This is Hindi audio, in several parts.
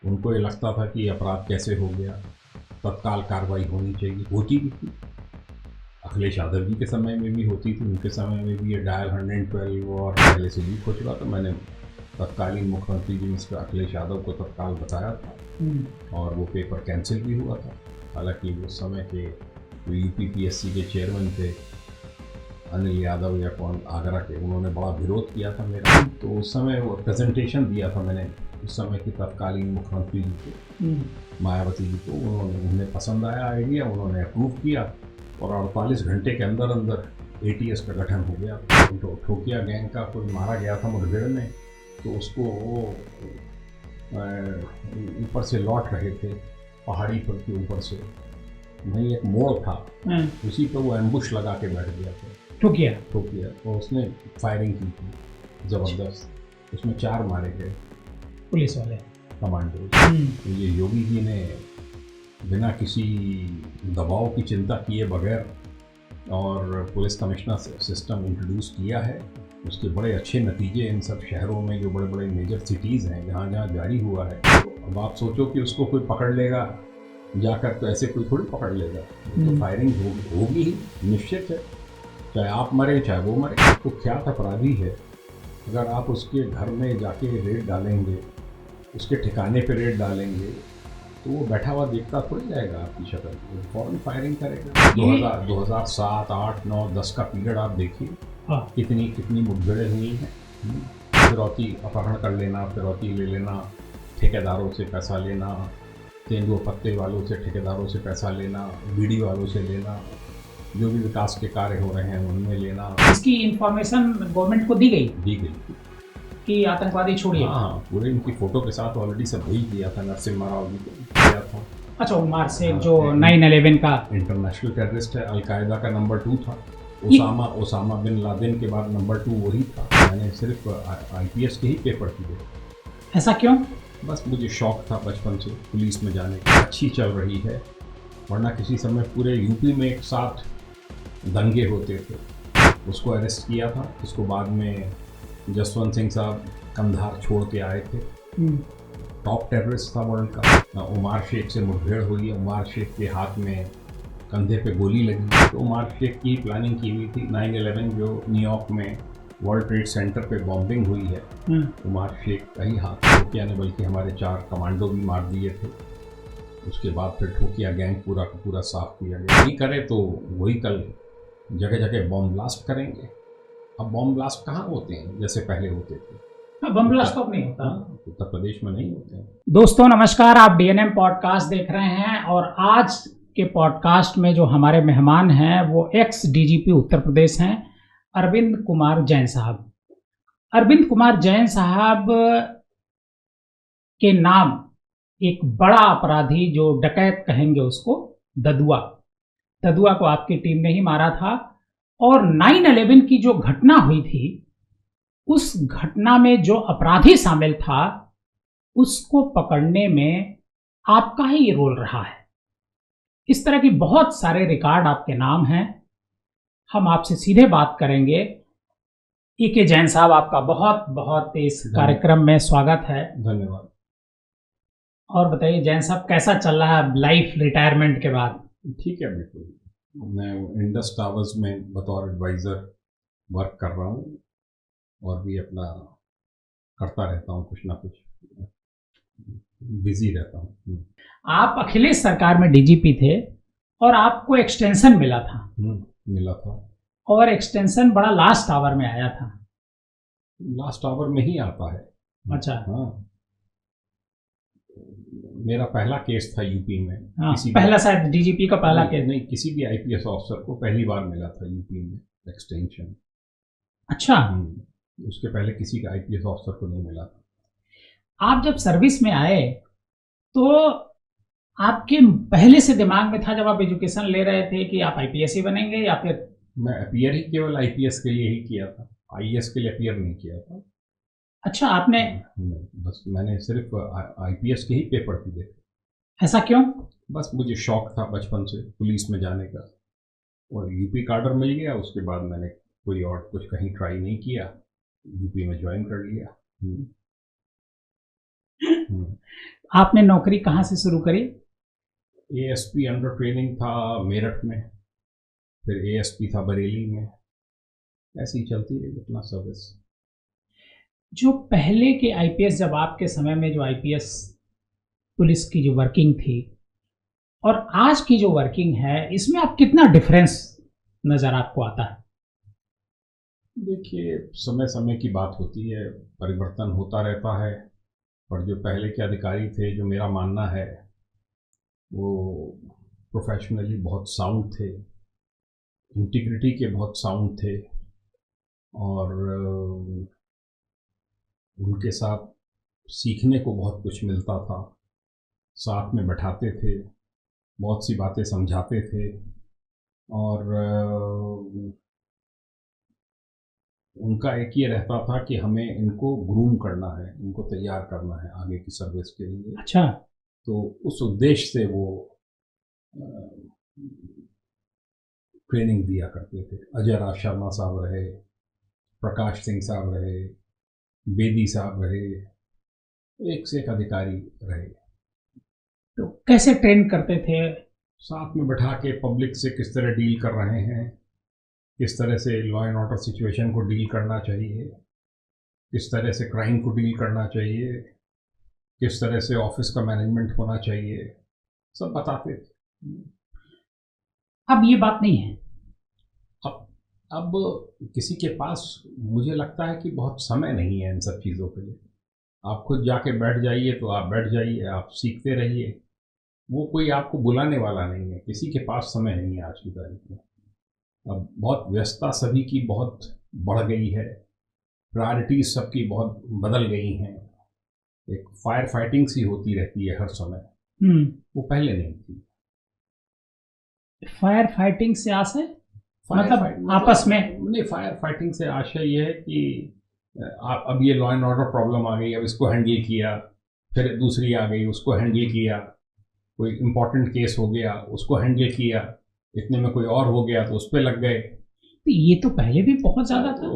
उनको ये लगता था कि अपराध कैसे हो गया, तत्काल कार्रवाई होनी चाहिए, होती भी थी। अखिलेश यादव जी के समय में भी होती थी, उनके समय में भी ये डायल 112 और पहले से लीक हो चुका था। मैंने तत्कालीन मुख्यमंत्री जी मिस्टर अखिलेश यादव को तत्काल बताया था और वो पेपर कैंसिल भी हुआ था। हालांकि उस समय के यूपीपीएससी के चेयरमैन थे अनिल यादव या कौन आगरा के, उन्होंने बड़ा विरोध किया था मेरा। तो उस समय वो प्रेजेंटेशन दिया था मैंने उस समय की तत्कालीन मुख्यमंत्री जी को, मायावती जी को। उन्हें पसंद आया आइडिया, उन्होंने अप्रूव किया और 48 घंटे के अंदर अंदर एटीएस का गठन हो गया। तो ठोकिया गैंग का कोई मारा गया था मुठभेड़ में, तो उसको वो ऊपर से लौट रहे थे पहाड़ी पर के ऊपर से, वहीं एक मोड़ था, उसी पर वो एम्बुश लगा के बैठ गया था ठोकिया। और उसने फायरिंग की थी जबरदस्त, उसमें 4 मारे गए पुलिस वाले कमांडो। तो ये योगी जी ने बिना किसी दबाव की चिंता किए बगैर और पुलिस कमिश्नर सिस्टम इंट्रोड्यूस किया है। उसके बड़े अच्छे नतीजे इन सब शहरों में, जो बड़े बड़े मेजर सिटीज़ हैं जहाँ जहाँ जारी हुआ है। तो अब आप सोचो कि उसको कोई पकड़ लेगा जाकर, तो ऐसे कोई थोड़ी पकड़ लेगा। तो फायरिंग होगी ही, निश्चित है, चाहे आप मरे चाहे वो मरे। तो कुख्यात अपराधी है, अगर आप उसके घर में जाके रेड डालेंगे, उसके ठिकाने पे रेड डालेंगे, तो वो बैठा हुआ देखता थोड़ी जाएगा आपकी शक्ल, फौरन फायरिंग करेगा। 2007, 8, 9, 10 का पीरियड आप देखिए, कितनी मुठभेड़ें हुई हैं। फिरौती अपहरण कर लेना, फिरौती ले लेना, ठेकेदारों से पैसा लेना, तेंदुआ पत्ते वालों से, ठेकेदारों से पैसा लेना, बीड़ी वालों से लेना, जो भी विकास के कार्य हो रहे हैं उनमें लेना। इसकी इंफॉर्मेशन गवर्नमेंट को दी गई कि आतंकवादी छोड़िए। हाँ, पूरे इनकी फोटो के साथ ऑलरेडी सब भेज दिया था, नरसिम्हा राव जी को दिया था। अच्छा, उमर शेख जो 9/11 का इंटरनेशनल टेररिस्ट है, अलकायदा का नंबर 2 था। ओसामा बिन लादेन के बाद नंबर 2 वही था। मैंने सिर्फ आईपीएस के ही पेपर किए। ऐसा क्यों? बस मुझे शौक था बचपन से पुलिस में जाने का। अच्छी चल रही है, वरना किसी समय पूरे यूपी में एक साथ दंगे होते थे। उसको अरेस्ट किया था, उसको बाद में जसवंत सिंह साहब कंधार छोड़ के आए थे। टॉप टेररिस्ट था वर्ल्ड का। उमर शेख से मुठभेड़ हुई, उमर शेख के हाथ में कंधे पे गोली लगी। तो उमर शेख की प्लानिंग की हुई थी। 9/11 जो न्यूयॉर्क में वर्ल्ड ट्रेड सेंटर पे बॉम्बिंग हुई है, उमर शेख का ही हाथ। ठोकिया ने बल्कि हमारे 4 कमांडो भी मार दिए थे। उसके बाद फिर ठोकिया गैंग पूरा का पूरा साफ किया गया। नहीं करे तो वही कल जगह जगह बॉम्ब ब्लास्ट करेंगे। अब बॉम्ब ब्लास्ट कहाँ होते हैं जैसे पहले होते थे? बम ब्लास्ट तो नहीं होता, उत्तर प्रदेश में नहीं होते हैं। दोस्तों नमस्कार, आप डीएनएम पॉडकास्ट देख रहे हैं और आज के पॉडकास्ट में जो हमारे मेहमान हैं वो एक्स डीजीपी उत्तर प्रदेश हैं, अरविंद कुमार जैन साहब। अरविंद कुमार जैन साहब के नाम एक बड़ा अपराधी, जो डकैत कहेंगे उसको, ददुआ को आपकी टीम ने ही मारा था। और 9/11 की जो घटना हुई थी, उस घटना में जो अपराधी शामिल था उसको पकड़ने में आपका ही रोल रहा है। इस तरह की बहुत सारे रिकॉर्ड आपके नाम हैं। हम आपसे सीधे बात करेंगे। के जैन साहब, आपका बहुत बहुत इस कार्यक्रम में स्वागत है। धन्यवाद। और बताइए जैन साहब, कैसा चल रहा है लाइफ रिटायरमेंट के बाद? ठीक है, बिल्कुल। मैं इंडस टावर्स में बतौर एडवाइज़र वर्क कर रहा हूँ और भी अपना करता रहता हूँ, कुछ ना कुछ बिजी रहता हूँ। आप अखिलेश सरकार में डीजीपी थे और आपको एक्सटेंशन मिला था। और एक्सटेंशन बड़ा लास्ट आवर में आया था। लास्ट आवर में ही आता है। अच्छा। हाँ, मेरा पहला केस था यूपी में। पहला शायद डीजीपी का पहला केस नहीं, किसी भी आईपीएस ऑफिसर को पहली बार मिला था यूपी में एक्सटेंशन। अच्छा। उसके पहले किसी का आईपीएस ऑफिसर को नहीं मिला था। आप जब सर्विस में आए तो आपके पहले से दिमाग में था, जब आप एजुकेशन ले रहे थे, कि आप आईपीएस ही बनेंगे या फिर? मैं अपियर ही केवल आईपीएस के लिए ही किया था, आईएएस के लिए अपियर नहीं किया था। अच्छा, आपने? बस मैंने सिर्फ आईपीएस के ही पेपर दिए थे। ऐसा क्यों? बस मुझे शौक था बचपन से पुलिस में जाने का, और यूपी कार्डर मिल गया। उसके बाद मैंने कोई और कुछ कहीं ट्राई नहीं किया, यूपी में ज्वाइन कर लिया। आपने नौकरी कहाँ से शुरू करी? एएसपी अंडर ट्रेनिंग था मेरठ में, फिर एएसपी था बरेली में, ऐसी ही चलती रही अपना सर्विस। जो पहले के आईपीएस, जब आपके समय में जो आईपीएस पुलिस की जो वर्किंग थी और आज की जो वर्किंग है, इसमें आप कितना डिफरेंस नजर आपको आता है? देखिए, समय समय की बात होती है, परिवर्तन होता रहता है। पर जो पहले के अधिकारी थे, जो मेरा मानना है, वो प्रोफेशनली बहुत साउंड थे, इंटीग्रिटी के बहुत साउंड थे, और उनके साथ सीखने को बहुत कुछ मिलता था। साथ में बैठाते थे, बहुत सी बातें समझाते थे, और उनका एक ये रहता था कि हमें इनको ग्रूम करना है, इनको तैयार करना है आगे की सर्विस के लिए। अच्छा। तो उस उद्देश्य से वो ट्रेनिंग दिया करते थे। अजय राज शर्मा साहब रहे, प्रकाश सिंह साहब रहे, बेदी साहब रहे, एक से एक अधिकारी रहे। तो कैसे ट्रेन करते थे? साथ में बैठा के पब्लिक से किस तरह डील कर रहे हैं, किस तरह से लॉ एंड ऑर्डर सिचुएशन को डील करना चाहिए, किस तरह से क्राइम को डील करना चाहिए, किस तरह से ऑफिस का मैनेजमेंट होना चाहिए, सब बताते थे। अब ये बात नहीं है। अब अब किसी के पास, मुझे लगता है कि बहुत समय नहीं है इन सब चीज़ों के लिए। आप खुद जाके बैठ जाइए तो आप बैठ जाइए, आप सीखते रहिए। वो कोई आपको बुलाने वाला नहीं है, किसी के पास समय नहीं है आज की तारीख में। अब बहुत व्यस्तता सभी की बहुत बढ़ गई है, प्रायोरिटीज सबकी बहुत बदल गई हैं। एक फायर फाइटिंग सी होती रहती है हर समय, वो पहले नहीं थी। फायर फाइटिंग से आशय फायर मतलब फाइट आपस में? नहीं, फायर फाइटिंग से आशय ये है कि आप, अब ये लॉ एंड ऑर्डर प्रॉब्लम आ गई, अब इसको हैंडल किया, फिर दूसरी आ गई, उसको हैंडल किया, कोई इम्पोर्टेंट केस हो गया, उसको हैंडल किया, इतने में कोई और हो गया तो उस पर लग गए। तो ये तो पहले भी बहुत ज्यादा था।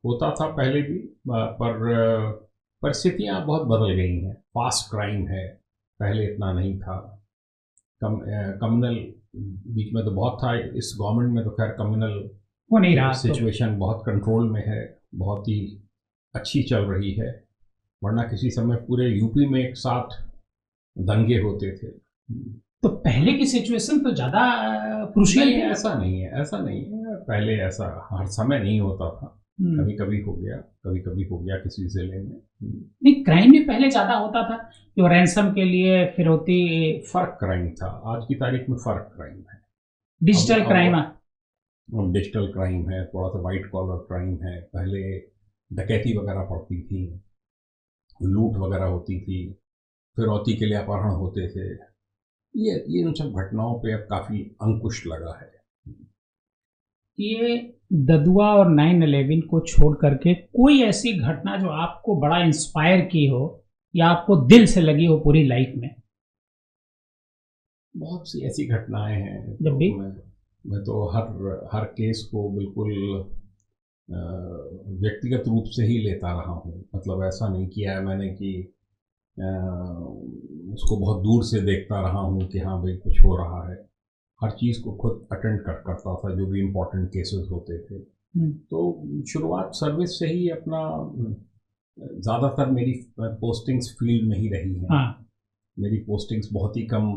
होता था पहले भी, पर परिस्थितियाँ बहुत बदल गई हैं। फास्ट क्राइम है, पहले इतना नहीं था। कम्युनल बीच में तो बहुत था, इस गवर्नमेंट में तो खैर कम्युनल हो नहीं रहा तो। सिचुएशन बहुत कंट्रोल में है, बहुत ही अच्छी चल रही है। वरना किसी समय पूरे यूपी में एक साथ दंगे होते थे। तो पहले की सिचुएशन तो ज्यादा क्रूशियल नहीं, थी। ऐसा नहीं है, ऐसा नहीं है। पहले ऐसा हर समय नहीं होता था, कभी कभी हो गया, कभी कभी हो गया किसी जिले में। नहीं, क्राइम भी पहले ज्यादा होता था, जो रैंसम के लिए फिरौती। फर्क क्राइम था, आज की तारीख में फर्क क्राइम है। Digital crime. अब डिजिटल क्राइम है, थोड़ा सा वाइट कॉलर क्राइम है। पहले डकैती वगैरह पड़ती थी, लूट वगैरह होती थी, फिरौती के लिए अपहरण होते थे। ये इन सब घटनाओं पे अब काफ़ी अंकुश लगा है। ये ददुआ और 9/11 को छोड़ करके कोई ऐसी घटना जो आपको बड़ा इंस्पायर की हो या आपको दिल से लगी हो पूरी लाइफ में? बहुत सी ऐसी घटनाएं हैं। जब भी मैं तो हर केस को बिल्कुल व्यक्तिगत रूप से ही लेता रहा हूँ। मतलब ऐसा नहीं किया है मैंने कि उसको बहुत दूर से देखता रहा हूँ कि हाँ भाई कुछ हो रहा है। हर चीज़ को खुद अटेंड करता था, जो भी इम्पोर्टेंट केसेस होते थे। तो शुरुआत सर्विस से ही अपना, ज़्यादातर मेरी पोस्टिंग्स फील्ड में ही रही हैं। हाँ। मेरी पोस्टिंग्स बहुत ही कम,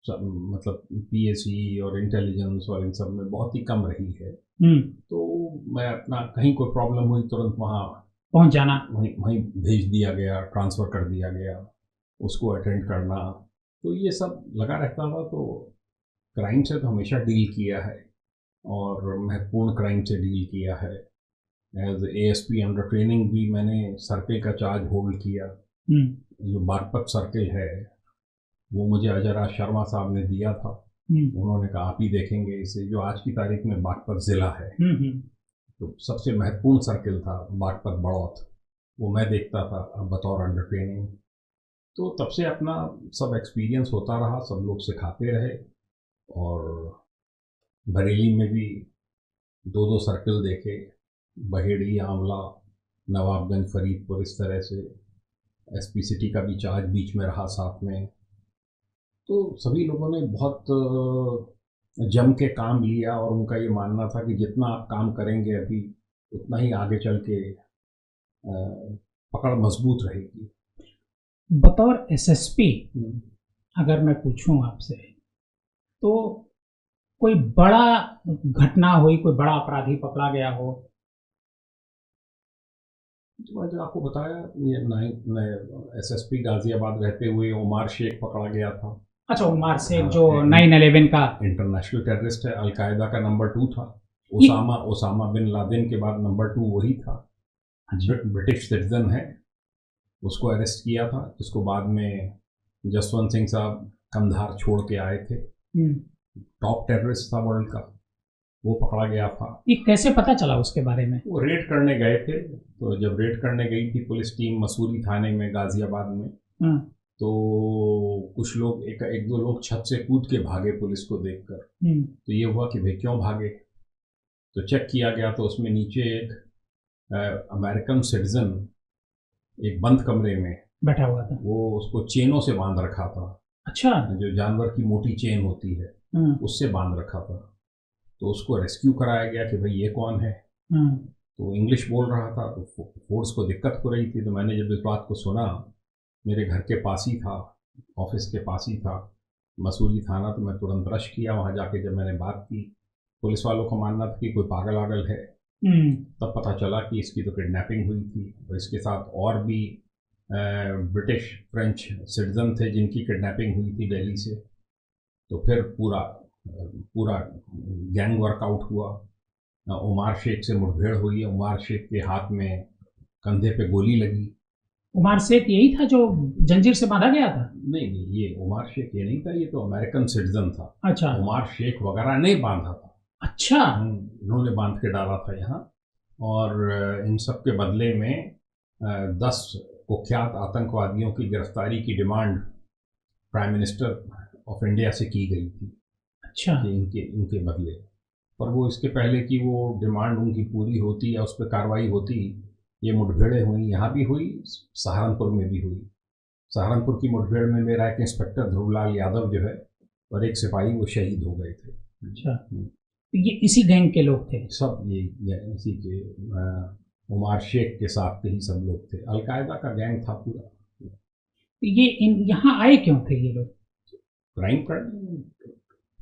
मतलब पीएसई और इंटेलिजेंस और इन सब में बहुत ही कम रही है। तो मैं अपना कहीं कोई प्रॉब्लम हुई तुरंत वहाँ पहुँच जाना, वहीं भेज दिया गया, ट्रांसफ़र कर दिया गया, उसको अटेंड करना, तो ये सब लगा रहता था। तो क्राइम से तो हमेशा डील किया है, और महत्वपूर्ण क्राइम से डील किया है। एज एएसपी अंडर ट्रेनिंग भी मैंने सर्किल का चार्ज होल्ड किया। जो बागपत सर्किल है, वो मुझे अजय राज शर्मा साहब ने दिया था। उन्होंने कहा आप ही देखेंगे इसे। जो आज की तारीख में बागपत ज़िला है, तो सबसे महत्वपूर्ण सर्किल था बागपत बड़ौत, वो मैं देखता था बतौर अंडर ट्रेनिंग। तो तब से अपना सब एक्सपीरियंस होता रहा, सब लोग सिखाते रहे। और बरेली में भी 2-2 सर्किल देखे, बहेड़ी, आंवला, नवाबगंज, फरीदपुर, इस तरह से एसपी सिटी का भी चार्ज बीच में रहा साथ में। तो सभी लोगों ने बहुत जम के काम लिया और उनका ये मानना था कि जितना आप काम करेंगे अभी उतना ही आगे चल के पकड़ मजबूत रहेगी। बतौर एसएसपी अगर मैं पूछूं आपसे, तो कोई बड़ा घटना हुई, कोई बड़ा अपराधी पकड़ा गया हो? तो जो आपको बताया, ये एसएसपी गाजियाबाद रहते हुए उमार शेख पकड़ा गया था। अच्छा, उमार शेख हाँ, जो 9/11 का इंटरनेशनल टेररिस्ट है, अलकायदा का नंबर 2 था। ये- ओसामा बिन लादेन के बाद नंबर 2 वही था। ब्रिटिश सिटीजन है, उसको अरेस्ट किया था, जिसको बाद में जसवंत सिंह साहब कंधार छोड़ के आए थे। टॉप टेररिस्ट था वर्ल्ड का, वो पकड़ा गया था। ये कैसे पता चला उसके बारे में? वो रेड करने गए थे, तो जब रेड करने गई थी पुलिस टीम मसूरी थाने में गाजियाबाद में, तो कुछ लोग एक दो लोग छत से कूद के भागे पुलिस को देखकर। तो ये हुआ कि भाई क्यों भागे, तो चेक किया गया तो उसमें नीचे एक अमेरिकन सिटीजन एक बंद कमरे में बैठा हुआ था। वो उसको चेनों से बांध रखा था। अच्छा। जो जानवर की मोटी चेन होती है उससे बांध रखा था। तो उसको रेस्क्यू कराया गया कि भाई ये कौन है। तो इंग्लिश बोल रहा था, तो फोर्स को दिक्कत हो रही थी। तो मैंने जब इस बात को सुना, मेरे घर के पास ही था, ऑफिस के पास ही था मसूरी थाना, तो मैं तुरंत रश किया वहाँ जाके। जब मैंने बात की, पुलिस वालों का मानना था कि कोई पागल आगल है। तब पता चला कि इसकी तो किडनैपिंग हुई थी और इसके साथ और भी ब्रिटिश फ्रेंच सिटीजन थे जिनकी किडनैपिंग हुई थी दिल्ली से। तो फिर पूरा गैंग वर्कआउट हुआ। उमार शेख से मुठभेड़ हुई। उमार शेख के हाथ में कंधे पे गोली लगी। उमार शेख यही था जो जंजीर से बांधा गया था? नहीं, ये उमार शेख ये नहीं था, ये तो अमेरिकन सिटीजन था। अच्छा। उमार शेख वगैरह नहीं बांधा था। अच्छा। इन्होंने बांध के डाला था यहाँ। और इन सब के बदले में 10 कुख्यात आतंकवादियों की गिरफ्तारी की demand prime minister of India से की गई थी। अच्छा। कि इनके बदले। पर वो इसके पहले कि वो डिमांड उनकी पूरी होती या उस पर कार्रवाई होती, ये मुठभेड़ें हुई। यहाँ भी हुई, सहारनपुर में भी हुई। सहारनपुर की मुठभेड़ में मेरा एक इंस्पेक्टर ध्रुवलाल यादव जो है और एक सिपाही वो शहीद हो गए थे। अच्छा। ये इसी गैंग के लोग थे? सब ये इसी के उमार शेख के साथ के ही सब लोग थे। अलकायदा का गैंग था पूरा। ये यहाँ आए क्यों थे ये लोग? क्राइम करने,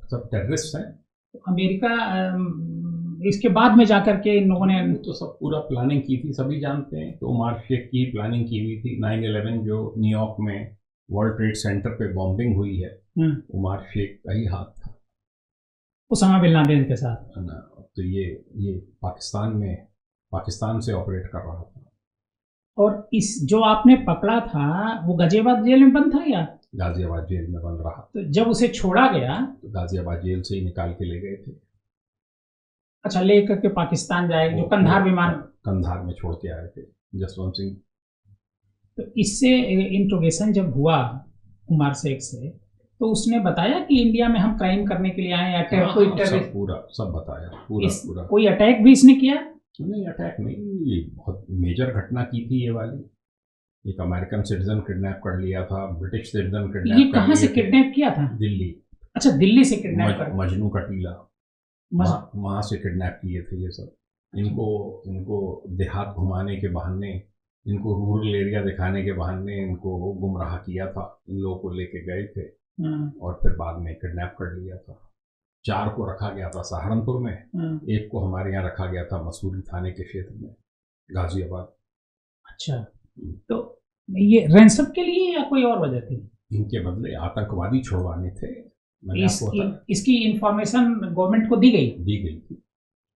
सब टेररिस्ट हैं। अमेरिका इसके बाद में जाकर के इन लोगों ने तो सब पूरा प्लानिंग की थी, सभी जानते हैं। तो उमार शेख की प्लानिंग की हुई थी। 9/11 जो न्यूयॉर्क में वर्ल्ड ट्रेड सेंटर पे बॉम्बिंग हुई है, उमार शेख का ही हाथ था उसामा बिन लादेन के साथ। तो ये पाकिस्तान से ऑपरेट कर रहा था। और इस जो आपने पकड़ा था वो गाजियाबाद जेल में बंद था या? गाजियाबाद जेल में बंद रहा। तो जब उसे छोड़ा गया तो गाजियाबाद जेल से ही निकाल के ले गए थे। अच्छा, ले करके पाकिस्तान जाएगा जो कंधार विमान? कंधार में छोड़ के आए थे जसवंत सिंह। तो इससे इंट्रोगेशन जब हुआ उमर शेख से, तो उसने बताया कि इंडिया में हम क्राइम करने के लिए आए हैं, अटैक कोई सब बताया पूरा। कोई अटैक भी इसने किया? नहीं, अटैक नहीं, ये बहुत मेजर घटना की थी ये वाली। एक अमेरिकन सिटीजन किडनैप कर लिया था, ब्रिटिश सिटीजन किडनैप। ये कहाँ से किडनैप किया था? दिल्ली। अच्छा, दिल्ली से किडनैप कर मजनू का टीला, वहाँ से किडनैप किए थे ये सब। इनको देहात घुमाने के बहाने, इनको रूरल एरिया दिखाने के बहाने इनको गुमराह किया था। इन लोगों को लेके गए थे और फिर बाद में किडनैप कर लिया था। 4 को रखा गया था सहारनपुर में, एक को हमारे यहाँ रखा गया था मसूरी थाने के क्षेत्र में, गाजियाबाद। अच्छा, तो ये रैंसम के लिए या कोई और वजह थी? इनके बदले आतंकवादी छुड़वाने थे। इसकी इंफॉर्मेशन गवर्नमेंट को दी गई थी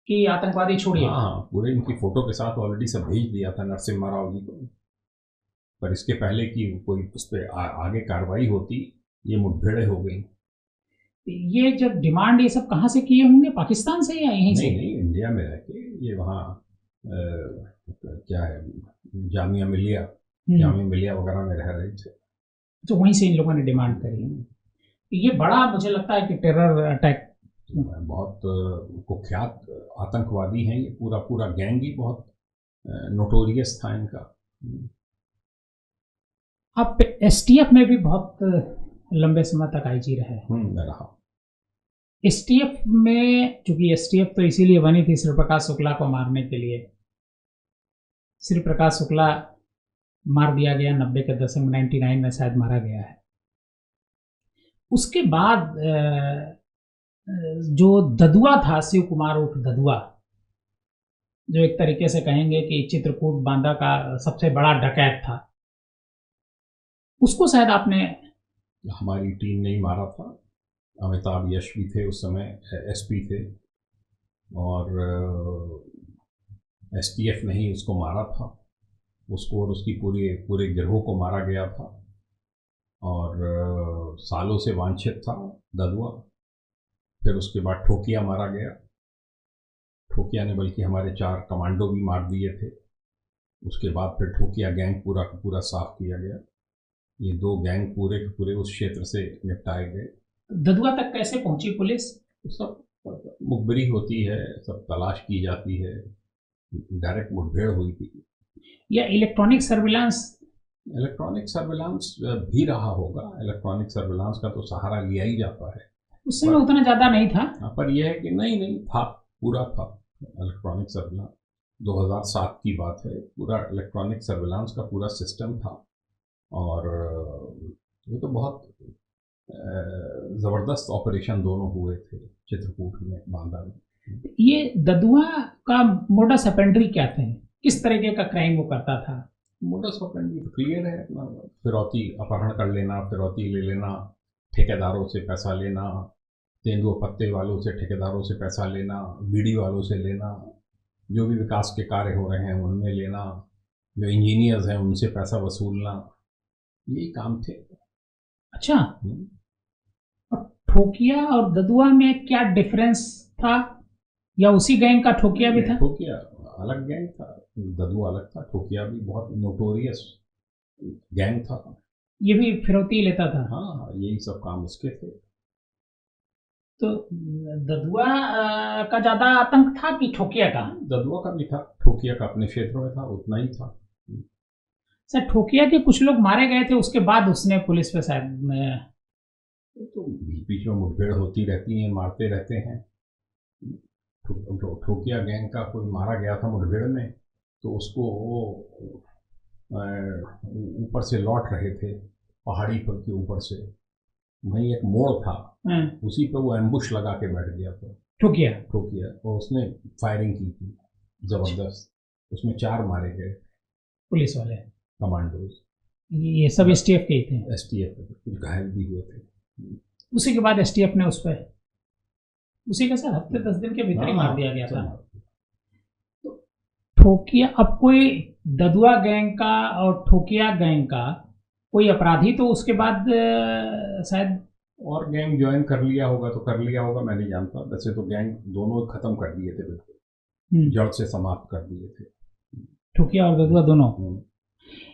कि आतंकवादी छोड़िए। हाँ, पूरे इनकी फोटो के साथ ऑलरेडी सब भेज दिया था नरसिम्हा राव जी को। पर इसके पहले कि कोई उस पर आगे कार्रवाई होती, ये मुठभेड़ें हो गई। ये जब डिमांड ये सब कहाँ से किए होंगे, पाकिस्तान से या यहीं से? नहीं, इंडिया में रह के ये वहाँ क्या है, जामिया मिलिया वगैरह में रह रहे थे, तो वहीं से इन लोगों ने डिमांड करी। ये बड़ा मुझे लगता है कि टेरर अटैक, बहुत कुख्यात आतंकवादी हैं ये। पूरा गैंग ही बहुत नोटोरियस था इनका। आप एसटीएफ में भी बहुत लंबे समय तक आईजी रहे। मैं रहा। एसटीएफ में, चूंकि एसटीएफ तो इसीलिए बनी थी श्री प्रकाश शुक्ला को मारने के लिए। श्री प्रकाश शुक्ला मार दिया गया 90 के दशक में, 99 में शायद मारा गया है। उसके बाद जो ददुआ था, शिव कुमार उर्फ ददुआ, जो एक तरीके से कहेंगे कि चित्रकूट बांदा का सबसे बड़ा डकैत था, उसको शायद आपने। हमारी टीम ने ही मारा था। अमिताभ यश भी थे उस समय, एसपी थे, और एसटीएफ ने ही उसको मारा था। उसको और उसकी पूरे गिरोह को मारा गया था, और सालों से वांछित था ददुआ। फिर उसके बाद ठोकिया मारा गया। ठोकिया ने बल्कि हमारे 4 कमांडो भी मार दिए थे। उसके बाद फिर ठोकिया गैंग पूरा का पूरा साफ किया गया। ये 2 गैंग पूरे के पूरे उस क्षेत्र से निपटाए गए। ददुआ तक कैसे पहुंची पुलिस? सब मुखबिरी होती है, सब तलाश की जाती है। डायरेक्ट मुठभेड़ हुई थी। या इलेक्ट्रॉनिक सर्विलांस? इलेक्ट्रॉनिक सर्विलांस भी रहा होगा। इलेक्ट्रॉनिक सर्विलांस का तो सहारा लिया ही जाता है। उस समय उतना ज़्यादा नहीं था। पर यह है कि नहीं था, पूरा था इलेक्ट्रॉनिक सर्विलांस। 2007 की बात है। पूरा इलेक्ट्रॉनिक सर्विलांस का पूरा सिस्टम था, और ये तो बहुत ज़बरदस्त ऑपरेशन दोनों हुए थे चित्रकूट में, बांदा में। ये ददुआ का मोडस ऑपरेंडी क्या थे? किस तरीके का क्राइम वो करता था? मोडस ऑपरेंडी तो क्लियर है अपना। फिरौती, अपहरण कर लेना, फिरौती ले लेना, ठेकेदारों से पैसा लेना, तेंदुआ पत्ते वालों से, ठेकेदारों से पैसा लेना, बीड़ी वालों से लेना, जो भी विकास के कार्य हो रहे हैं उनमें लेना, जो इंजीनियर्स हैं उनसे पैसा वसूलना, यही काम थे। अच्छा। और ठोकिया और ददुआ में क्या डिफरेंस था, या उसी गैंग का ठोकिया भी था? ठोकिया अलग गैंग था, ददुआ अलग था। ठोकिया भी बहुत नोटोरियस गैंग था। ये भी फिरौती लेता था? हाँ, यही सब काम उसके थे। तो ददुआ का ज्यादा आतंक था कि ठोकिया का? ददुआ का भी था, ठोकिया का अपने क्षेत्र में था, उतना ही था। सर, ठोकिया के कुछ लोग मारे गए थे, उसके बाद उसने पुलिस पे शायद तो बीच में मुठभेड़ होती रहती है, मारते रहते हैं। ठोकिया गैंग का कोई मारा गया था मुठभेड़ में, तो उसको वो ऊपर से लौट रहे थे, पहाड़ी पर के ऊपर से, वहीं एक मोड़ था, उसी पर वो एम्बुश लगा के बैठ गया था ठोकिया, और उसने फायरिंग की थी जबरदस्त। उसमें 4 मारे गए पुलिस वाले कमांडोज। ये सब एसटीएफ के ही थे? एसटीएफ के, कुछ घायल भी हुए थे। उसी के बाद एसटीएफ ने उस पर, उसी के साथ हफ्ते 10 दिन के भीतर ही मार दिया गया था। तो ठोकिया, अब कोई ददुआ गैंग का और ठोकिया गैंग का कोई अपराधी तो उसके बाद शायद और गैंग ज्वाइन कर लिया होगा, तो कर लिया होगा, मैं नहीं जानता। वैसे तो गैंग दोनों खत्म कर दिए थे, बिल्कुल जड़ से समाप्त कर दिए थे, ठोकिया और ददुआ दोनों।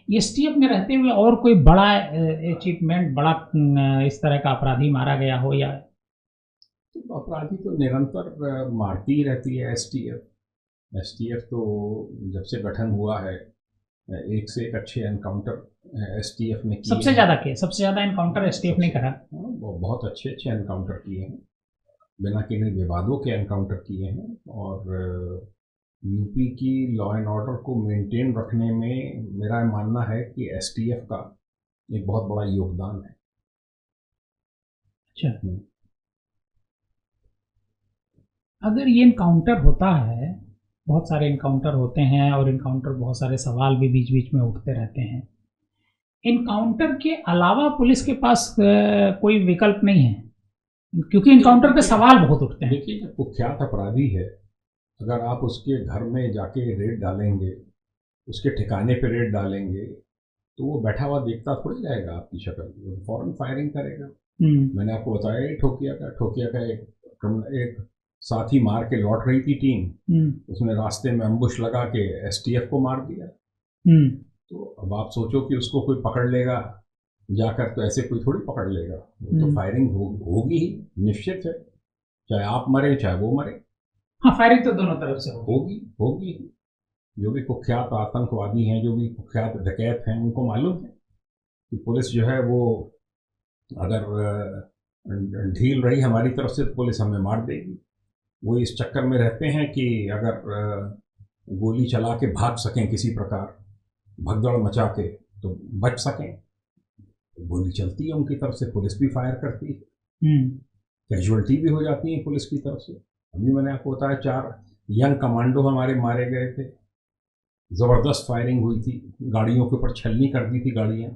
एसटीएफ में रहते हुए और कोई बड़ा अचीवमेंट, बड़ा इस तरह का अपराधी मारा गया हो? या तो अपराधी तो निरंतर मारती ही रहती है एसटीएफ तो जब से गठन हुआ है, एक से एक अच्छे एनकाउंटर एसटीएफ ने किए। सबसे ज़्यादा एनकाउंटर एसटीएफ ने करा। बहुत अच्छे एनकाउंटर किए हैं, बिना किन्हीं विवादों के एनकाउंटर किए हैं, और यूपी की लॉ एंड ऑर्डर को मेंटेन रखने में मेरा मानना है कि एसटीएफ का एक बहुत बड़ा योगदान है। अच्छा, अगर ये इनकाउंटर होता है, बहुत सारे इनकाउंटर होते हैं, और इनकाउंटर बहुत सारे सवाल भी बीच बीच में उठते रहते हैं, इनकाउंटर के अलावा पुलिस के पास कोई विकल्प नहीं है, क्योंकि इनकाउंटर पे सवाल बहुत उठते हैं। देखिए, जब कुख्यात अपराधी है, अगर आप उसके घर में जाके रेड डालेंगे, उसके ठिकाने पे रेड डालेंगे, तो वो बैठा हुआ देखता थोड़ी जाएगा आपकी शक्ल, फौरन फायरिंग करेगा। मैंने आपको बताया ठोकिया का एक साथी मार के लौट रही थी टीम, उसने रास्ते में अम्बुश लगा के एसटीएफ को मार दिया। तो अब आप सोचो कि उसको कोई पकड़ लेगा जाकर, तो ऐसे कोई थोड़ी पकड़ लेगा, वो तो फायरिंग होगी ही, निश्चित है, चाहे आप मरे चाहे वो मरे। हाँ, फायरिंग तो दोनों तरफ से होगी। जो भी कुख्यात आतंकवादी हैं, जो भी कुख्यात डकैत हैं, उनको मालूम है कि पुलिस जो है वो अगर ढील रही हमारी तरफ से तो पुलिस हमें मार देगी। वो इस चक्कर में रहते हैं कि अगर गोली चला के भाग सकें किसी प्रकार, भगदड़ मचा के, तो बच सकें। गोली चलती है उनकी तरफ से, पुलिस भी फायर करती है, कैजुअल्टी भी हो जाती है पुलिस की तरफ से। अभी मैंने आपको बताया 4 यंग कमांडो हमारे मारे गए थे, जबरदस्त फायरिंग हुई थी, गाड़ियों के ऊपर छलनी कर दी थी गाड़ियां।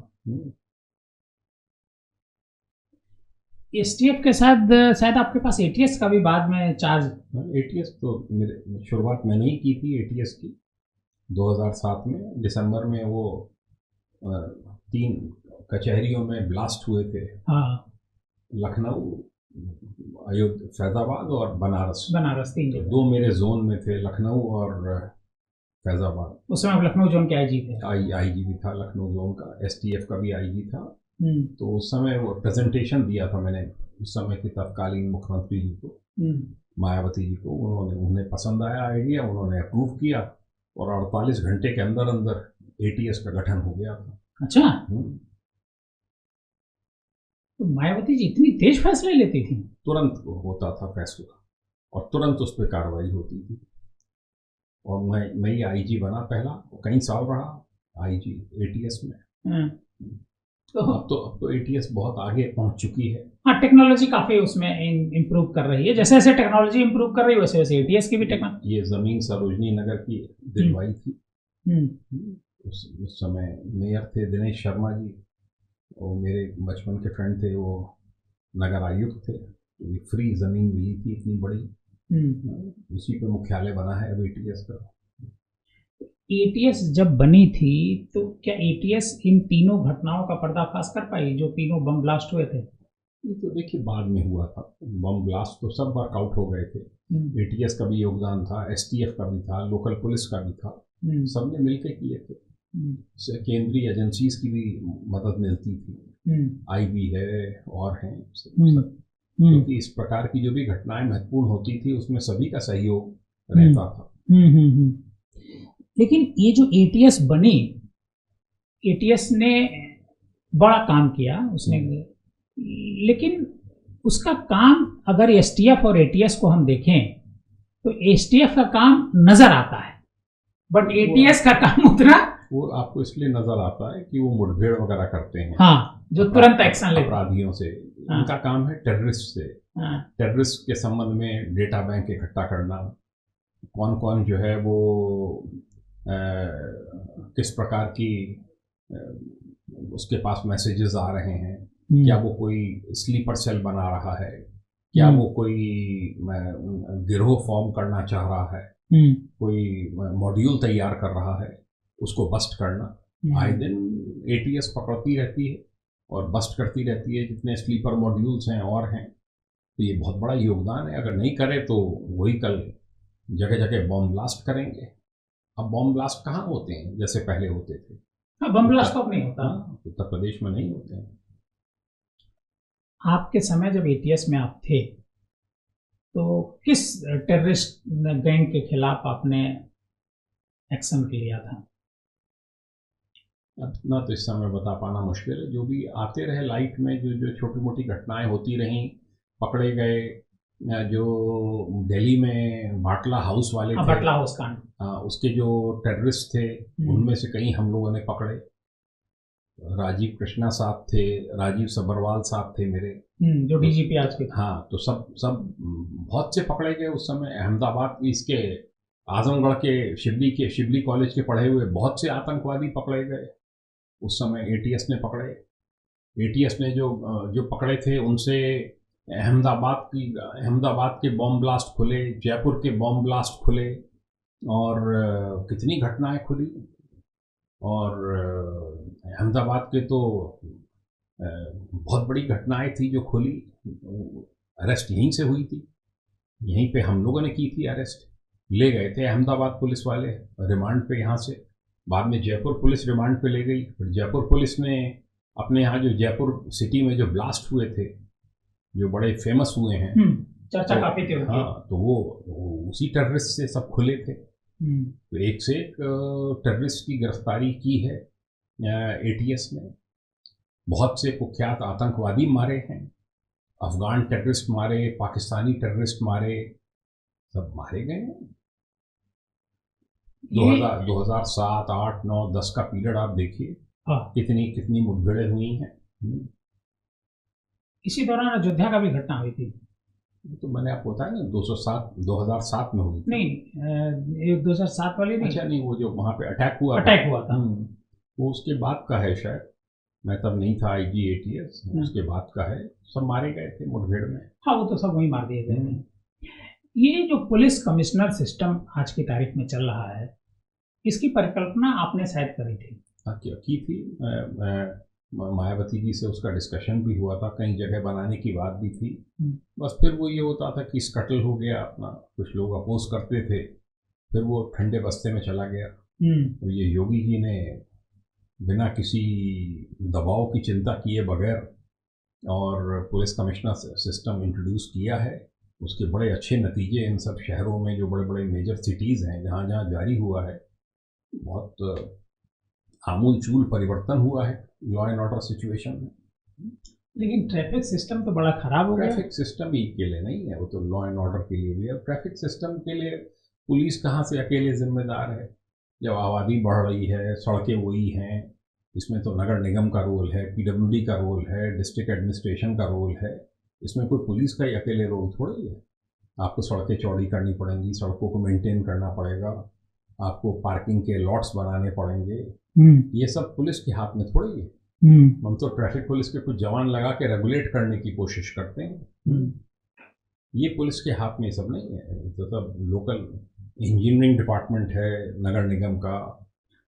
एसटीएफ के साथ शायद आपके पास एटीएस का भी बाद में चार्ज। एटीएस तो मेरे शुरुआत मैंने ही की थी एटीएस की 2007 में दिसंबर में। वो 3 कचहरियों में ब्लास्ट हुए थे। हाँ, लखनऊ, अयोध्या, फैजाबाद और बनारस। 3 तो जगह। 2 मेरे जोन में थे, लखनऊ और फैजाबाद। उस समय आप लखनऊ जोन के आईजी थे? आईजी भी था लखनऊ जोन का, एसटीएफ का भी आईजी था। तो उस समय वो प्रेजेंटेशन दिया था मैंने उस समय के तत्कालीन मुख्यमंत्री जी को, मायावती जी को। उन्हें पसंद आया आइडिया, उन्होंने अप्रूव किया और 48 घंटे के अंदर अंदर एटीएस का गठन हो गया था। अच्छा, तो मायावती जी इतनी तेज फैसले लेती थी? तुरंत होता था फैसला और तुरंत उस पर कार्रवाई होती थी। और मैं ही आईजी बना पहला, कई साल रहा आईजी एटीएस में। तो अब तो एटीएस बहुत आगे पहुंच चुकी है। हाँ, टेक्नोलॉजी काफी उसमें इम्प्रूव कर रही है। जैसे जैसे टेक्नोलॉजी इम्प्रूव कर रही है वैसे वैसे एटीएस की भी टेक्नोलॉजी। ये जमीन सरोजनी नगर की दिलवाई थी। उस समय मेयर थे दिनेश शर्मा जी, और मेरे बचपन के फ्रेंड थे, वो नगर आयुक्त थे। तो ये फ्री जमीन मिली थी इतनी बड़ी, उसी पे मुख्यालय बना है अब एटीएस का। एटीएस जब बनी थी तो क्या एटीएस इन तीनों घटनाओं का पर्दाफाश कर पाई जो तीनों बम ब्लास्ट हुए थे? ये तो देखिए बाद में हुआ था, बम ब्लास्ट तो सब वर्कआउट हो गए थे। एटीएस का भी योगदान था, एसटीएफ का भी था, लोकल पुलिस का भी था, सबने मिलकर किए थे। केंद्रीय एजेंसीज की भी मदद मिलती थी, आईबी है और हैं, क्योंकि इस प्रकार की जो भी घटनाएं महत्वपूर्ण होती थी उसमें सभी का सहयोग रहता था। लेकिन ये जो एटीएस बनी, एटीएस ने बड़ा काम किया उसने, लेकिन उसका काम अगर एसटीएफ और एटीएस को हम देखें तो एसटीएफ का काम नजर आता है, बट एटीएस का काम उतना वो आपको इसलिए नजर आता है कि वो मुठभेड़ वगैरह करते हैं। हाँ, जो तुरंत एक्शन लेते हैं अपराधियों से। हाँ, उनका काम है टेररिस्ट से। हाँ, टेररिस्ट के संबंध में डेटा बैंक इकट्ठा करना, कौन कौन जो है वो किस प्रकार की उसके पास मैसेजेस आ रहे हैं, क्या वो कोई स्लीपर सेल बना रहा है, क्या वो कोई गिरोह फॉर्म करना चाह रहा है, कोई मॉड्यूल तैयार कर रहा है, उसको बस्ट करना। आए दिन एटीएस पकड़ती रहती है और बस्ट करती रहती है जितने स्लीपर मॉड्यूल्स हैं और हैं। तो ये बहुत बड़ा योगदान है। अगर नहीं करे तो वही कल जगह जगह बॉम्ब ब्लास्ट करेंगे। अब बॉम्ब ब्लास्ट कहाँ होते हैं जैसे पहले होते थे? बम ब्लास्ट तो नहीं होता, उत्तर प्रदेश में नहीं होते हैं। आपके समय जब एटीएस में आप थे तो किस टेररिस्ट गैंग के खिलाफ आपने एक्शन लिया था? इतना तो इस समय बता पाना मुश्किल है। जो भी आते रहे लाइफ में, जो जो छोटी मोटी घटनाएं होती रहीं, पकड़े गए, जो दिल्ली में बाटला हाउस वाले थे, बाटला हाउस कांड, उसके जो टेररिस्ट थे उनमें से कई हम लोगों ने पकड़े। राजीव कृष्णा साहब थे, राजीव सबरवाल साहब थे मेरे, जो डीजीपी आज के। हाँ, तो सब बहुत से पकड़े गए उस समय। अहमदाबाद इसके, आजमगढ़ के शिबली कॉलेज के पढ़े हुए बहुत से आतंकवादी पकड़े गए उस समय। एटीएस ने पकड़े। एटीएस ने जो पकड़े थे उनसे अहमदाबाद के बॉम्ब ब्लास्ट खुले, जयपुर के बॉम्ब ब्लास्ट खुले, और कितनी घटनाएं खुली। और अहमदाबाद के तो बहुत बड़ी घटनाएं थी जो खुली। अरेस्ट यहीं से हुई थी, यहीं पे हम लोगों ने की थी अरेस्ट। ले गए थे अहमदाबाद पुलिस वाले रिमांड पे यहाँ से, बाद में जयपुर पुलिस रिमांड पे ले गई। फिर जयपुर पुलिस ने अपने यहाँ जो जयपुर सिटी में जो ब्लास्ट हुए थे, जो बड़े फेमस हुए हैं, चर्चा काफी थी। हाँ, तो वो उसी टेररिस्ट से सब खुले थे। तो एक से एक टेररिस्ट की गिरफ्तारी की है एटीएस ने। बहुत से कुख्यात आतंकवादी मारे हैं, अफगान टेररिस्ट मारे, पाकिस्तानी टेररिस्ट मारे, सब मारे गए हैं। 2007, 8, 9, 10 का पीरियड आप देखिए, कितनी कितनी मुठभेड़ें हुई हैं। इसी दौरान अयोध्या का भी घटना हुई थी। तो मैंने आपको बताया ना, 2007 में हुई थी। नहीं, 2007 वाली नहीं। अच्छा, नहीं, वो जो वहाँ पे अटैक हुआ था। वो उसके बाद का है शायद, मैं तब नहीं था IG ATS, उसके बाद का है। सब मारे गए थे मुठभेड़ में। हाँ, वो तो सब वही मार दिए गए थे। ये जो पुलिस कमिश्नर सिस्टम आज की तारीख में चल रहा है, इसकी परिकल्पना आपने शायद करी थी। हाँ, की थी। मायावती जी से उसका डिस्कशन भी हुआ था, कई जगह बनाने की बात भी थी। बस फिर वो ये होता था कि स्कटल हो गया अपना, कुछ लोग अपोज करते थे, फिर वो ठंडे बस्ते में चला गया। तो ये योगी जी ने बिना किसी दबाव की चिंता किए बगैर और पुलिस कमिश्नर सिस्टम इंट्रोड्यूस किया है। उसके बड़े अच्छे नतीजे इन सब शहरों में, जो बड़े बड़े मेजर सिटीज़ हैं, जहाँ जहाँ जारी हुआ है, बहुत आमूल चूल परिवर्तन हुआ है लॉ एंड ऑर्डर सिचुएशन में। लेकिन ट्रैफिक सिस्टम तो बड़ा खराब हो गया। ट्रैफिक सिस्टम ही के लिए नहीं है, वो तो लॉ एंड ऑर्डर के लिए भी है। ट्रैफिक सिस्टम के लिए पुलिस कहाँ से अकेले जिम्मेदार है? जब आबादी बढ़ रही है, सड़कें वही हैं, इसमें तो नगर निगम का रोल है, PWD का रोल है, डिस्ट्रिक्ट एडमिनिस्ट्रेशन का रोल है। इसमें कोई पुलिस का ही अकेले रोल थोड़ी है। आपको सड़कें चौड़ी करनी पड़ेंगी, सड़कों को मेंटेन करना पड़ेगा, आपको पार्किंग के लॉट्स बनाने पड़ेंगे। ये सब पुलिस के हाथ में थोड़ी है। हम तो ट्रैफिक पुलिस के कुछ जवान लगा के रेगुलेट करने की कोशिश करते हैं। ये पुलिस के हाथ में सब नहीं है। तो सब लोकल इंजीनियरिंग डिपार्टमेंट है नगर निगम का,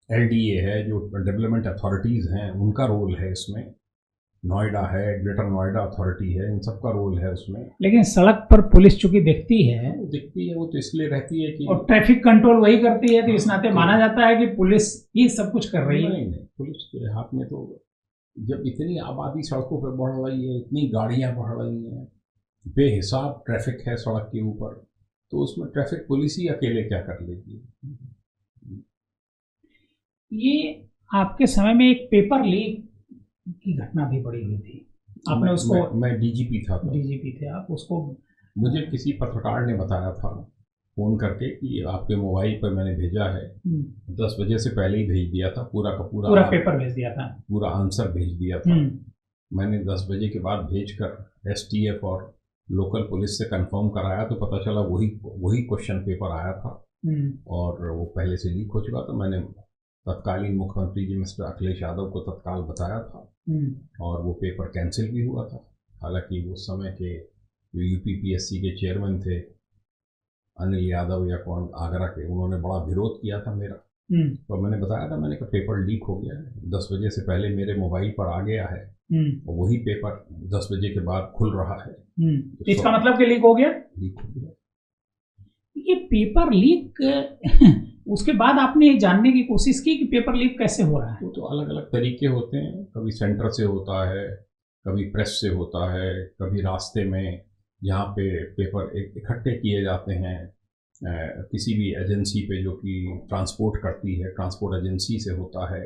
LDA है, जो डेवलपमेंट अथॉरिटीज़ हैं, उनका रोल है इसमें। नोएडा है, ग्रेटर नोएडा अथॉरिटी है, इन सब का रोल है उसमें। लेकिन सड़क पर पुलिस चूंकि दिखती है, वो तो इसलिए रहती है कि, और ट्रैफिक कंट्रोल वही करती है, तो इस नाते माना जाता है कि पुलिस ही सब कुछ कर रही है। नहीं, पुलिस के हाथ में तो, जब इतनी आबादी सड़कों पर बढ़ रही है, इतनी गाड़ियां बढ़ रही हैं, बेहिसाब ट्रैफिक है सड़क के ऊपर, तो उसमें ट्रैफिक पुलिस ही अकेले क्या कर लेगी? ये आपके समय में एक पेपर लीक की घटना भी बड़ी हुई थी। आपने उसको, मैं DGP था। DGP थे आप। उसको मुझे किसी पत्रकार ने बताया था फ़ोन करके कि आपके मोबाइल पर मैंने भेजा है। 10 बजे से पहले ही भेज दिया था, पूरा का पूरा पेपर भेज दिया था, पूरा आंसर भेज दिया था। मैंने 10 बजे के बाद भेजकर STF और लोकल पुलिस से कंफर्म कराया, तो पता चला वही क्वेश्चन पेपर आया था, और वो पहले से लीक हो चुका था। मैंने तत्कालीन मुख्यमंत्री जी मिस्टर अखिलेश यादव को तत्काल बताया था, और वो पेपर कैंसिल भी हुआ था। हालांकि उस समय के जो UPPSC के चेयरमैन थे, अनिल यादव या कौन, आगरा के, उन्होंने बड़ा विरोध किया था मेरा। तो मैंने बताया था, मैंने कहा पेपर लीक हो गया है, 10 बजे से पहले मेरे मोबाइल पर आ गया है, और वही पेपर 10 बजे के बाद खुल रहा है। तो इसका मतलब कि लीक हो गया। ये पेपर लीक उसके बाद आपने जानने की कोशिश की कि पेपर लीक कैसे हो रहा है? वो तो अलग अलग तरीके होते हैं, कभी सेंटर से होता है, कभी प्रेस से होता है, कभी रास्ते में जहाँ पे पेपर इकट्ठे किए जाते हैं, किसी भी एजेंसी पे जो कि ट्रांसपोर्ट करती है, ट्रांसपोर्ट एजेंसी से होता है,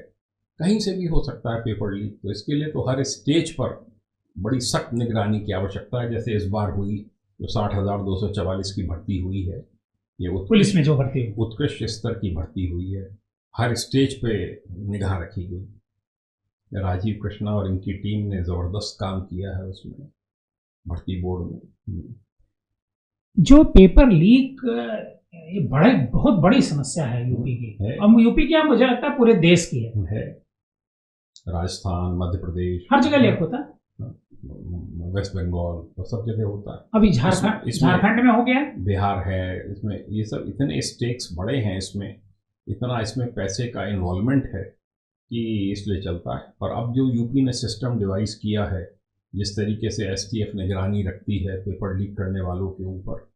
कहीं से भी हो सकता है पेपर लीक। तो इसके लिए तो हर स्टेज पर बड़ी सख्त निगरानी की आवश्यकता है। जैसे इस बार हुई जो 60,244 की भर्ती हुई है, ये पुलिस में जो भर्ती हुई, उत्कृष्ट स्तर की भर्ती हुई है, हर स्टेज पे निगाह रखी गई। राजीव कृष्णा और इनकी टीम ने ज़बरदस्त काम किया है उसमें, भर्ती बोर्ड में। जो पेपर लीक, ये बहुत बड़ी समस्या है यूपी की। अब यूपी क्या, मुझे लगता है पूरे देश की है। राजस्थान, मध्य प्रदेश, हर जगह लीक होता है, वेस्ट बंगाल, तो सब जगह होता है। अभी झारखंड में हो गया, बिहार है, इसमें ये सब इतने स्टेक्स बड़े हैं, इसमें इतना इसमें पैसे का इन्वॉल्वमेंट है कि इसलिए चलता है। पर अब जो यूपी ने सिस्टम डिवाइस किया है, जिस तरीके से STF निगरानी रखती है पेपर लीक करने वालों के ऊपर,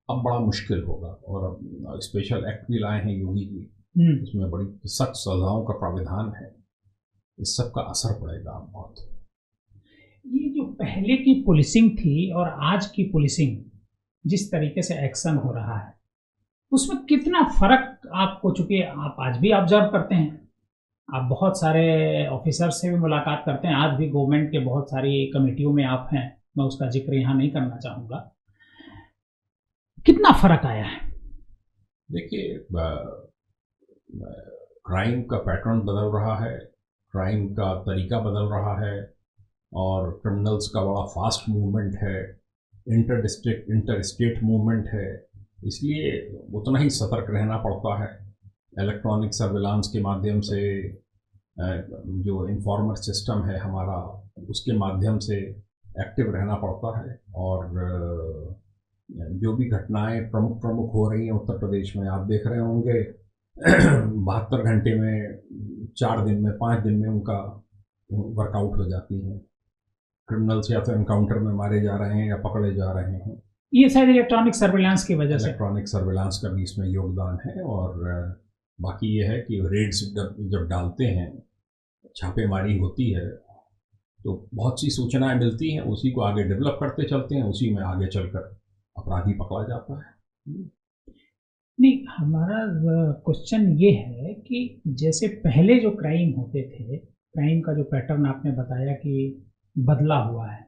अब बड़ा मुश्किल होगा। और अब स्पेशल एक्ट भी लाए हैं योगी जी, उसमें बड़ी सख्त सजाओं का प्राविधान है। इस सब का असर पड़ेगा बहुत। ये जो पहले की पुलिसिंग थी और आज की पुलिसिंग, जिस तरीके से एक्शन हो रहा है, उसमें कितना फर्क आपको, चूंकि आप आज भी ऑब्जर्व करते हैं, आप बहुत सारे ऑफिसर से भी मुलाकात करते हैं, आज भी गवर्नमेंट के बहुत सारी कमेटियों में आप हैं, मैं उसका जिक्र यहाँ नहीं करना चाहूँगा। कितना फ़र्क आया है? देखिए, क्राइम का पैटर्न बदल रहा है, क्राइम का तरीका बदल रहा है, और क्रिमिनल्स का बड़ा फास्ट मूवमेंट है, inter district inter state movement है, इसलिए उतना ही सतर्क रहना पड़ता है। इलेक्ट्रॉनिक सर्विलांस के माध्यम से जो इन्फॉर्मर सिस्टम है हमारा, उसके माध्यम से एक्टिव रहना पड़ता है। और जो भी घटनाएं प्रमुख प्रमुख हो रही हैं उत्तर प्रदेश में, आप देख रहे होंगे 72 घंटे में, 4 दिन में, 5 दिन में उनका वर्कआउट हो जाती हैं। क्रिमिनल्स या तो एनकाउंटर में मारे जा रहे हैं या पकड़े जा रहे हैं। ये शायद इलेक्ट्रॉनिक सर्विलांस की वजह से, इलेक्ट्रॉनिक सर्विलांस का भी इसमें योगदान है। और बाकी ये है कि रेड्स जब डालते हैं, छापेमारी होती है, तो बहुत सी सूचनाएं मिलती हैं, उसी को आगे डेवलप करते चलते हैं, उसी में आगे चलकर अपराधी पकड़ा जाता है। नहीं, हमारा क्वेश्चन ये है कि जैसे पहले जो क्राइम होते थे, क्राइम का जो पैटर्न आपने बताया कि बदला हुआ है,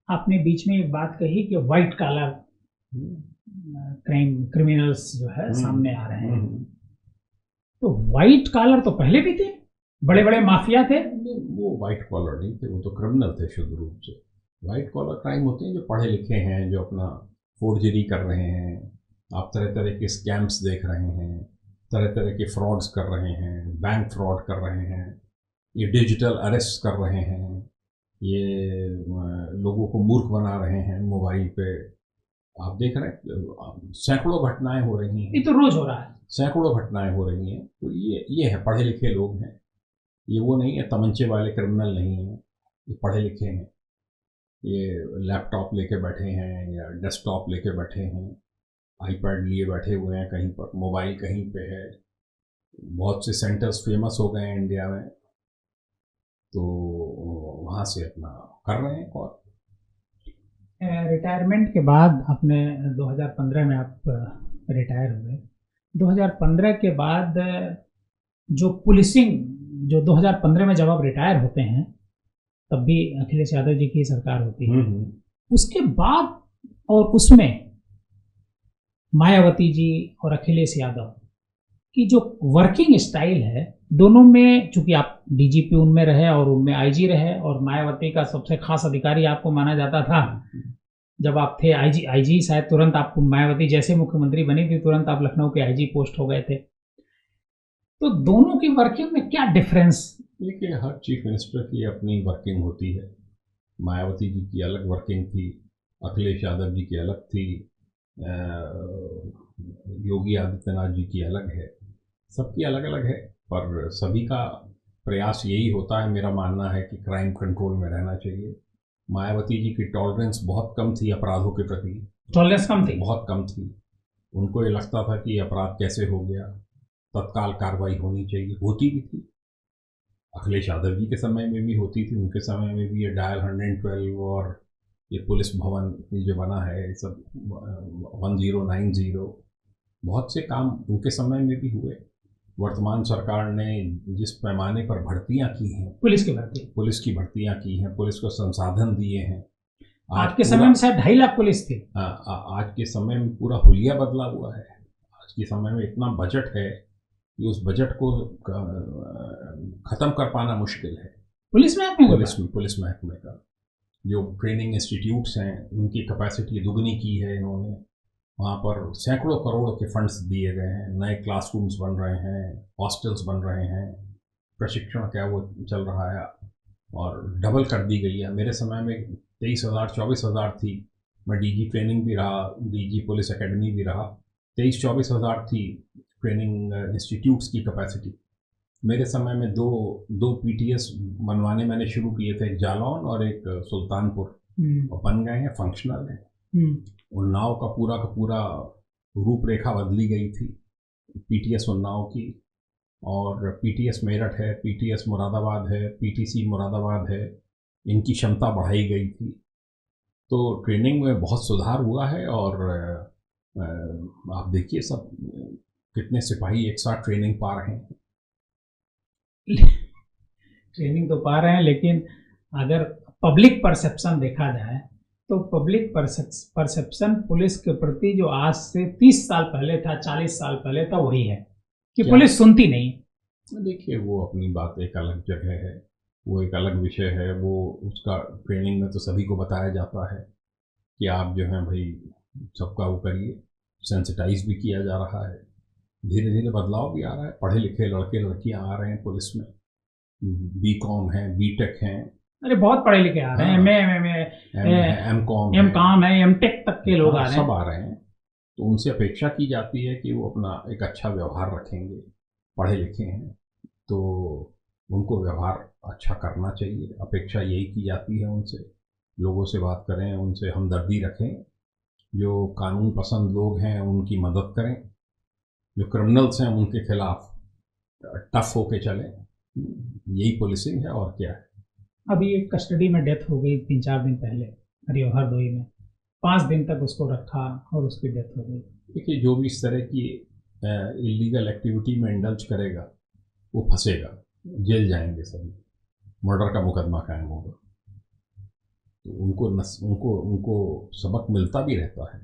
आपने बीच में एक बात कही कि वाइट कॉलर क्रिमिनल्स जो है सामने आ रहे हैं। तो वाइट कॉलर तो पहले भी थे, बड़े बड़े माफिया थे। वो वाइट कॉलर नहीं थे, वो तो क्रिमिनल थे शुद्ध रूप से। वाइट कॉलर क्राइम होते हैं जो पढ़े लिखे हैं, जो अपना फोर्जरी कर रहे हैं, आप तरह तरह के स्कैम्स देख रहे हैं, तरह तरह के फ्रॉड्स कर रहे हैं, बैंक फ्रॉड कर रहे हैं, ये डिजिटल अरेस्ट कर रहे हैं, ये लोगों को मूर्ख बना रहे हैं मोबाइल पे। आप देख रहे हैं सैकड़ों घटनाएं हो रही हैं, ये तो रोज हो रहा है, सैकड़ों घटनाएं हो रही हैं। तो ये है, पढ़े लिखे लोग हैं, ये वो नहीं है तमंचे वाले क्रिमिनल नहीं हैं, ये पढ़े लिखे हैं। ये लैपटॉप लेके बैठे हैं या डेस्कटॉप लेके बैठे हैं, आईपैड लिए बैठे हुए हैं, कहीं पर मोबाइल कहीं पे है। बहुत से सेंटर्स फेमस हो गए हैं इंडिया में, तो वहाँ से अपना कर रहे हैं। और रिटायरमेंट के बाद आपने 2015 में आप रिटायर हुए। 2015 के बाद जो पुलिसिंग, जो 2015 में जब आप रिटायर होते हैं, तब भी अखिलेश यादव जी की सरकार होती है, उसके बाद और उसमें मायावती जी और अखिलेश यादव की जो वर्किंग स्टाइल है, दोनों में, चूंकि आप डीजीपी उनमें रहे और उनमें आईजी रहे, और मायावती का सबसे खास अधिकारी आपको माना जाता था। जब आप थे आईजी शायद तुरंत आपको, मायावती जैसे मुख्यमंत्री बनी थी, तुरंत आप लखनऊ के आईजी पोस्ट हो गए थे। तो दोनों की वर्किंग में क्या डिफरेंस? देखिए, हर चीफ मिनिस्टर की अपनी वर्किंग होती है। मायावती जी की अलग वर्किंग थी, अखिलेश यादव जी की अलग थी, योगी आदित्यनाथ जी की अलग है, सबकी अलग अलग है। पर सभी का प्रयास यही होता है, मेरा मानना है कि क्राइम कंट्रोल में रहना चाहिए। मायावती जी की टॉलरेंस बहुत कम थी अपराधों के प्रति, टॉलरेंस कम थी, बहुत कम थी। उनको ये लगता था कि अपराध कैसे हो गया, तत्काल कार्रवाई होनी चाहिए, होती भी थी। अखिलेश यादव जी के समय में भी होती थी, उनके समय में भी ये डायल 112 और ये पुलिस भवन ये जो बना है, ये सब 1090, बहुत से काम उनके समय में भी हुए। वर्तमान सरकार ने जिस पैमाने पर भर्तियां की हैं, पुलिस की भर्तियां की हैं, पुलिस को संसाधन दिए हैं। आज के समय में शायद 2.5 लाख पुलिस थी। आज के समय में पूरा हुलिया बदला हुआ है। आज के समय में इतना बजट है कि उस बजट को खत्म कर पाना मुश्किल है। पुलिस महकमे का जो ट्रेनिंग इंस्टीट्यूट्स हैं, उनकी कैपेसिटी दुगनी की है इन्होंने। वहाँ पर सैकड़ों करोड़ के फंड्स दिए गए हैं, नए क्लासरूम्स बन रहे हैं, हॉस्टल्स बन रहे हैं, प्रशिक्षण क्या वो चल रहा है, और डबल कर दी गई है। मेरे समय में 23,000 24,000 थी, मैं डीजी ट्रेनिंग भी रहा, डीजी पुलिस एकेडमी भी रहा। 23-24 हज़ार थी ट्रेनिंग इंस्टीट्यूट्स की कैपेसिटी। मेरे समय में दो पीटीएस बनवाने मैंने शुरू किए थे, एक जालौन और एक सुल्तानपुर, और बन गए हैं, फंक्शनल हैं। उन्नाव का पूरा रूपरेखा बदली गई थी पीटीएस उन्नाव की, और पीटीएस मेरठ है, पीटीएस मुरादाबाद है, पीटीसी मुरादाबाद है, इनकी क्षमता बढ़ाई गई थी। तो ट्रेनिंग में बहुत सुधार हुआ है। और आप देखिए सब कितने सिपाही एक साथ ट्रेनिंग पा रहे हैं। ट्रेनिंग तो पा रहे हैं, लेकिन अगर पब्लिक परसेप्शन देखा जाए तो पब्लिक परसेप्शन पुलिस के प्रति जो आज से 30 साल पहले था, 40 साल पहले था, वही है कि पुलिस सुनती नहीं। देखिए, वो अपनी बात एक अलग जगह है, वो एक अलग विषय है। वो उसका ट्रेनिंग में तो सभी को बताया जाता है कि आप जो है भाई सबका वो करिए, सेंसिटाइज भी किया जा रहा है। धीरे धीरे बदलाव भी आ रहा है, पढ़े लिखे लड़के लड़कियां आ रहे हैं पुलिस में, बीकॉम है, बीटेक हैं, अरे बहुत पढ़े लिखे आ रहे हैं, एम.कॉम है, एम.टेक तक के लोग आ रहे हैं, सब आ रहे हैं। तो उनसे अपेक्षा की जाती है कि वो अपना एक अच्छा व्यवहार रखेंगे, पढ़े लिखे हैं तो उनको व्यवहार अच्छा करना चाहिए। अपेक्षा यही की जाती है उनसे, लोगों से बात करें, उनसे हमदर्दी रखें, जो कानून पसंद लोग हैं उनकी मदद करें, जो क्रिमिनल्स हैं उनके खिलाफ टफ होके चलें। यही पुलिसिंग है और क्या है। अभी एक कस्टडी में डेथ हो गई 3-4 दिन पहले हरदोई में, 5 दिन तक उसको रखा और उसकी डेथ हो गई। देखिए, जो भी इस तरह की इलीगल एक्टिविटी में इंडल्ज करेगा वो फंसेगा, जेल जाएंगे सभी, मर्डर का मुकदमा कायम होगा। तो उनको सबक मिलता भी रहता है।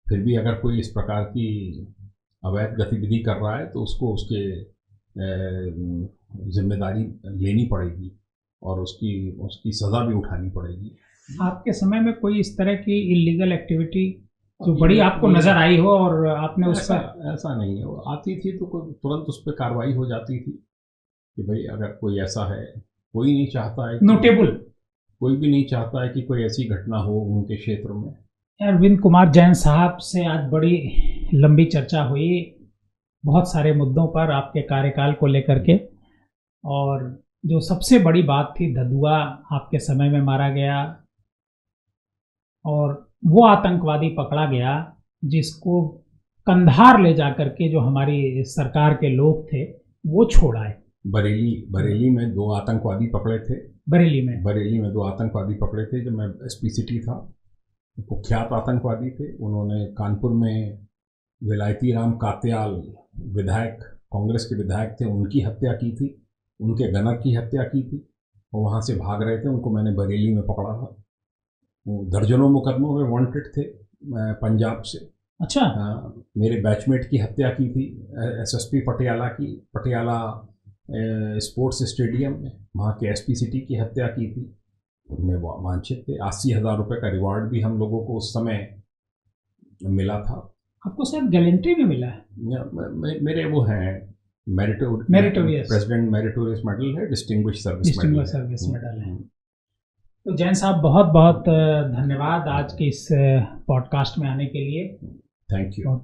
फिर भी अगर कोई इस प्रकार की अवैध गतिविधि कर रहा है तो उसको उसके जिम्मेदारी लेनी पड़ेगी और उसकी सज़ा भी उठानी पड़ेगी। आपके समय में कोई इस तरह की इलीगल एक्टिविटी जो बड़ी आपको नजर आई हो और आपने उसका? ऐसा नहीं है, वो आती थी तो तुरंत उस पर कार्रवाई हो जाती थी कि भाई अगर कोई ऐसा है, कोई नहीं चाहता है, नोटेबल कोई भी नहीं चाहता है कि कोई ऐसी घटना हो उनके क्षेत्र में। अरविंद कुमार जैन साहब से आज बड़ी लंबी चर्चा हुई बहुत सारे मुद्दों पर आपके कार्यकाल को लेकर के, और जो सबसे बड़ी बात थी, ददुआ आपके समय में मारा गया और वो आतंकवादी पकड़ा गया जिसको कंधार ले जाकर के जो हमारी सरकार के लोग थे वो छोड़ाए। बरेली में 2 आतंकवादी पकड़े थे। बरेली में 2 आतंकवादी पकड़े थे जब मैं एसपी सिटी था। कुख्यात आतंकवादी थे। उन्होंने कानपुर में विलायती राम कात्याल विधायक, कांग्रेस के विधायक थे, उनकी हत्या की थी, उनके गनर की हत्या की थी और वहाँ से भाग रहे थे। उनको मैंने बरेली में पकड़ा था। दर्जनों मुकदमों में वांटेड थे पंजाब से। अच्छा। मेरे बैचमेट की हत्या की थी एसएसपी पटियाला की, पटियाला स्पोर्ट्स स्टेडियम में। वहाँ के एसपी सिटी की हत्या की थी, उनमें वांछित थे। 80,000 रुपये का रिवार्ड भी हम लोगों को उस समय मिला था। आपको शायद गैलेंट्री में मिला है? मेरे वो हैं मेरिटोरियस, प्रेसिडेंट मेरिटोरियस मेडल है, डिस्टिंग्विश सर्विस मेडल है। तो जैन साहब बहुत बहुत धन्यवाद आज के इस पॉडकास्ट में आने के लिए। Thank you.